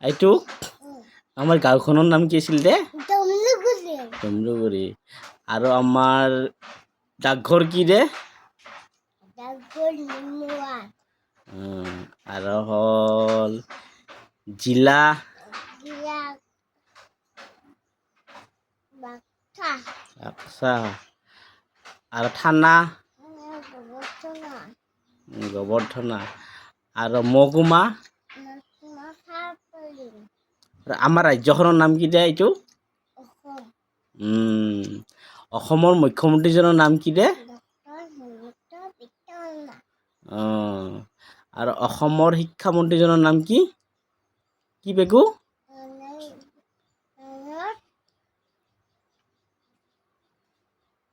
এইটো আমাৰ গাঁওখনৰ নাম কি আছিল দে তমলুগুৰি আৰু আমাৰ ডাকঘৰ কি দে আৰু হ'ল জিলা বাক্সা আৰু থানা গোবৰ্ধনা আৰু মহকুমা আমাৰ ৰাজ্যখনৰ নাম কি দে এইটো অসমৰ মুখ্যমন্ত্ৰীজনৰ নাম কি দে আৰু অসমৰ শিক্ষামন্ত্ৰীজনৰ নাম কি বেগু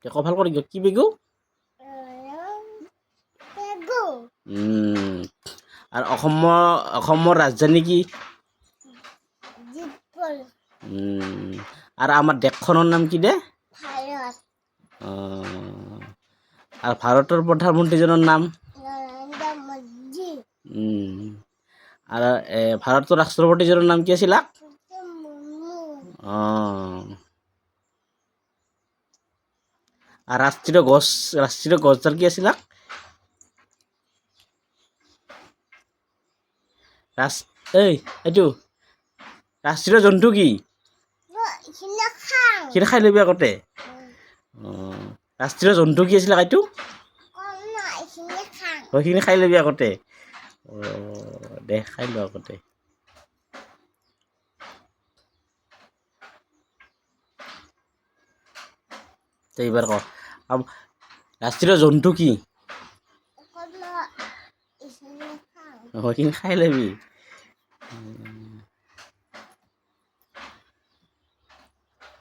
কভাল কৰি কি বেগু আৰু অসমৰ ৰাজধানী কি আৰু আমাৰ দেশখনৰ নাম কি দে আৰু ভাৰতৰ প্ৰধানমন্ত্ৰীজনৰ নাম আৰু ভাৰতৰ ৰাষ্ট্ৰপতিজনৰ নাম কি আছিল আৰু ৰাষ্ট্ৰীয় গছডাল কি আছিল এইটো ৰাষ্ট্ৰীয় জন্তু কি সেইটা খাই ল'বি আগতে ৰাষ্ট্ৰীয় জন্তু কি আছিল এইটো সেইখিনি খাই ল'বি আগতে দে খাই ল আগতে এইবাৰ ক ৰাষ্ট্ৰীয় জন্তু কি সেইখিনি খাই ল'বি